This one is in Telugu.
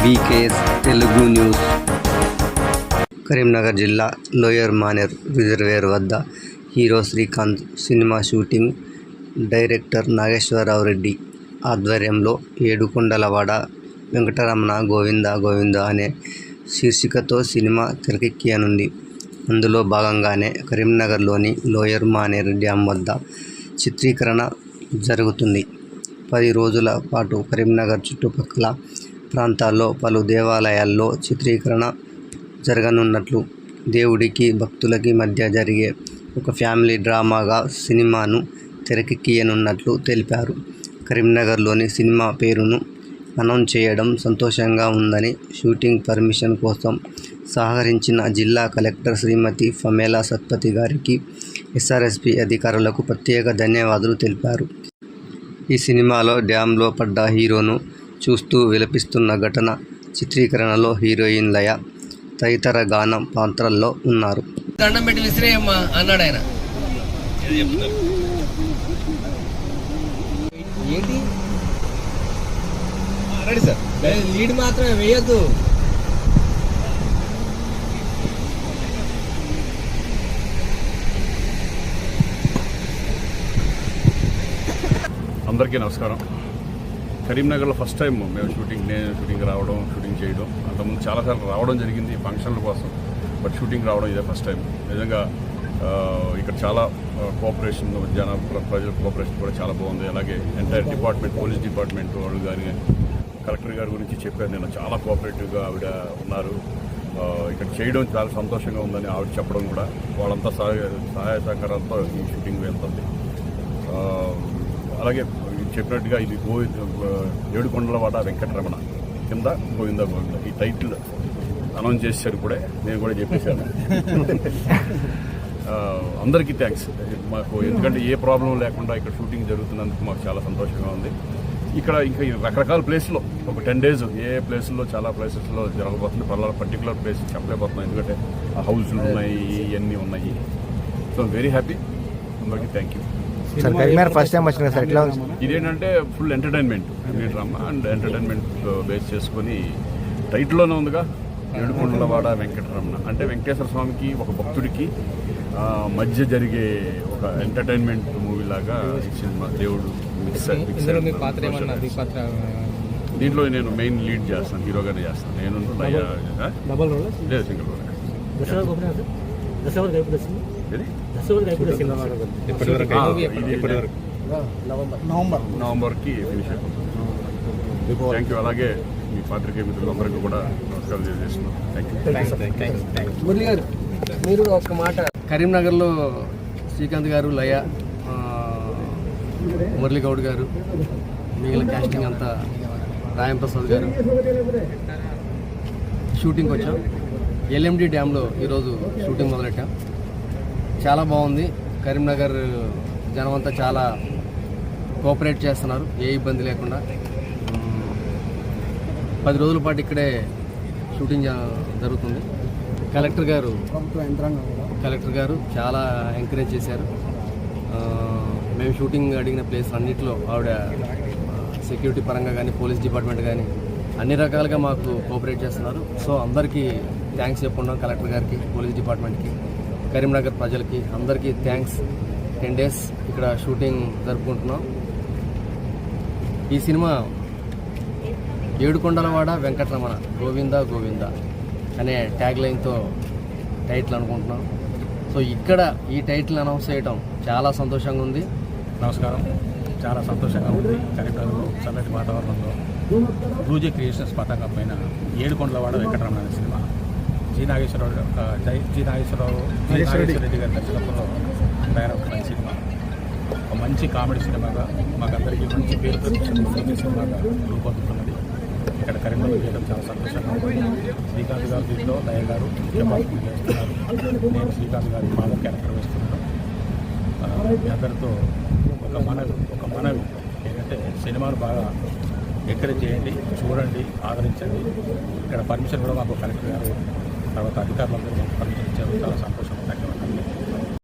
వీకేఎస్ తెలుగు న్యూస్. కరీంనగర్ జిల్లా లోయర్ మానేర్ రిజర్వేర్ వద్ద hero Srikanth cinema shooting director Nageswararao Reddy ఆధ్వర్యంలో ఏడుకొండలవాడ వెంకటరమణ గోవింద గోవింద అనే శీర్షికతో సినిమా తెరకెక్కనుంది. అందులో భాగంగానే కరీంనగర్లోని లోయర్ మానేర్ డ్యామ్ వద్ద చిత్రీకరణ జరుగుతుంది. 10 రోజుల పాటు కరీంనగర్ చుట్టుపక్కల ప్రాంతాల్లో పలు దేవాలయాల్లో చిత్రీకరణ జరగనున్నట్లు, దేవుడికి భక్తులకి మధ్య జరిగే ఒక ఫ్యామిలీ డ్రామాగా సినిమాను తెరకెక్కనున్నట్లు తెలిపారు. కరీంనగర్లోని సినిమా పేరును అనౌన్స్ చేయడం సంతోషంగా ఉందని, షూటింగ్ పర్మిషన్ కోసం సహకరించిన జిల్లా కలెక్టర్ శ్రీమతి ఫమేలా సత్పతి గారికి, ఎస్ఆర్ఎస్పీ అధికారులకు ప్రత్యేక ధన్యవాదాలు తెలిపారు. ఈ సినిమాలో డ్యాంలో పడ్డ హీరోను చూస్తూ విలపిస్తున్న ఘటన చిత్రీకరణలో హీరోయిన్ లయ తదితర గాన పాత్రల్లో ఉన్నారు. దండం పెట్టి విసిరేయమ్మా అన్నాడు ఆయన. ఏంటి లీడ్ మాత్రమే వేయద్దు. అందరికీ నమస్కారం. కరీంనగర్లో ఫస్ట్ టైం నేను షూటింగ్ చేయడం. అంతకుముందు చాలాసార్లు రావడం జరిగింది ఫంక్షన్ల కోసం, బట్ షూటింగ్ రావడం ఇదే ఫస్ట్ టైం. నిజంగా ఇక్కడ చాలా కోఆపరేషన్, ప్రజల కోఆపరేషన్ కూడా చాలా బాగుంది. అలాగే ఎంటైర్ డిపార్ట్మెంట్, పోలీస్ డిపార్ట్మెంట్ వాళ్ళు కానీ, కలెక్టర్ గారి గురించి చెప్పారు. నేను చాలా కోఆపరేటివ్గా ఆవిడ ఉన్నారు. ఇక్కడ చేయడం చాలా సంతోషంగా ఉందని ఆవిడ చెప్పడం కూడా, వాళ్ళంతా సహాయ సహకారాలతో ఈ షూటింగ్ వెళ్తుంది. అలాగే చెప్పినట్టుగా ఇది ఏడుకొండలవాడ వెంకటరమణ కింద గోవింద గోవింద ఈ టైటిల్ అనౌన్స్ చేశారు. కూడా నేను కూడా చెప్పేశాను. అందరికీ థ్యాంక్స్ మాకు, ఎందుకంటే ఏ ప్రాబ్లం లేకుండా ఇక్కడ షూటింగ్ జరుగుతున్నందుకు మాకు చాలా సంతోషంగా ఉంది. ఇక్కడ ఇంకా రకరకాల ప్లేస్లో ఒక 10 days ఏ ప్లేసుల్లో చాలా ప్లేసెస్లో జరగబోతుంది. పర్టికులర్ ప్లేస్ చెప్పలేకపోతున్నాం, ఎందుకంటే ఆ హౌస్లు ఉన్నాయి, ఇవన్నీ ఉన్నాయి. So very happy. అందరికీ థ్యాంక్ యూ. ఫస్ట్ టైం వచ్చిన సార్, ఇదేంటంటే full entertainment, drama and entertainment base చేసుకొని టైటిల్లోనే ఉందిగా ఏడుకొండలవాడ వెంకటరమణ. అంటే వెంకటేశ్వర స్వామికి ఒక భక్తుడికి మధ్య జరిగే ఒక ఎంటర్టైన్మెంట్ మూవీ లాగా ఈ సినిమా. దేవుడు దీంట్లో నేను మెయిన్ లీడ్ చేస్తాను, హీరోగానే చేస్తాను. నేను లేదు, సింగిల్ నవంబర్కి ఫినిష్ అయిపోతుంది. Thank you. అలాగే మీ పాత్రికేయ మిత్రులందరికీ కూడా నమస్కారం తెలియజేస్తున్నాను. Thank you. మురళి గారు, మీరు ఒక మాట. కరీంనగర్లో శ్రీకాంత్ గారు, లయ, మురళి గౌడ్ గారు, మిగిలిన క్యాస్టింగ్ అంతా, రాయం ప్రసాద్ గారు, షూటింగ్కి వచ్చాం. ఎల్ఎండి డ్యాంలో ఈరోజు షూటింగ్ మొదలెట్టాం. చాలా బాగుంది. కరీంనగర్ జనం అంతా చాలా కోఆపరేట్ చేస్తున్నారు, ఏ ఇబ్బంది లేకుండా. 10 రోజుల పాటు ఇక్కడే షూటింగ్ జరుగుతుంది. కలెక్టర్ గారు చాలా ఎంకరేజ్ చేశారు. మేము షూటింగ్ అడిగిన ప్లేస్ అన్నింటిలో ఆవిడ సెక్యూరిటీ పరంగా కానీ, పోలీస్ డిపార్ట్మెంట్ కానీ అన్ని రకాలుగా మాకు కోఆపరేట్ చేస్తున్నారు. సో అందరికీ థ్యాంక్స్ చెప్పుకున్నాం. కలెక్టర్ గారికి, పోలీస్ డిపార్ట్మెంట్కి, కరీంనగర్ ప్రజలకి అందరికీ థ్యాంక్స్. 10 days ఇక్కడ షూటింగ్ జరుపుకుంటున్నాం. ఈ సినిమా ఏడుకొండలవాడ వెంకటరమణ గోవింద గోవింద అనే ట్యాగ్ లైన్తో టైటిల్ అనుకుంటున్నాం. సో ఇక్కడ ఈ టైటిల్ అనౌన్స్ చేయడం చాలా సంతోషంగా ఉంది. నమస్కారం. చాలా సంతోషంగా ఉంది. కరీంనగర్లో చల్లటి వాతావరణంలో రూజీ క్రియేషన్స్ పతాకం పైన ఏడుకొండలవాడ వెంకటరమణ అనే సినిమా జి నాగేశ్వరరావు రెడ్డి గారి దర్శకత్వంలో తయారవుతున్న ఈ సినిమా ఒక మంచి కామెడీ సినిమాగా, మాకందరికీ మంచి పేరు ప్రతిష్టలు సినిమాగా రూపొందుతున్నది. ఇక్కడ కరీంనగర్ చేయడం చాలా సంతోషంగా ఉంది. శ్రీకాంత్ గారు దీంట్లో, లయ గారు ముఖ్య పాత్రలు వేస్తున్నారు. నేను శ్రీకాంత్ గారి ఫాదర్ క్యారెక్టర్ వేస్తున్నాను. మీ అందరితో ఒక మనవి ఏంటంటే, సినిమాలు బాగా ఎంకరేజ్ చేయండి, చూడండి, ఆదరించండి. ఇక్కడ పర్మిషన్ కూడా మాకు కలెక్టర్ గారు, తర్వాత అధికారులందరూ మాకు పర్మిషన్ ఇచ్చారు. చాలా సంతోషం.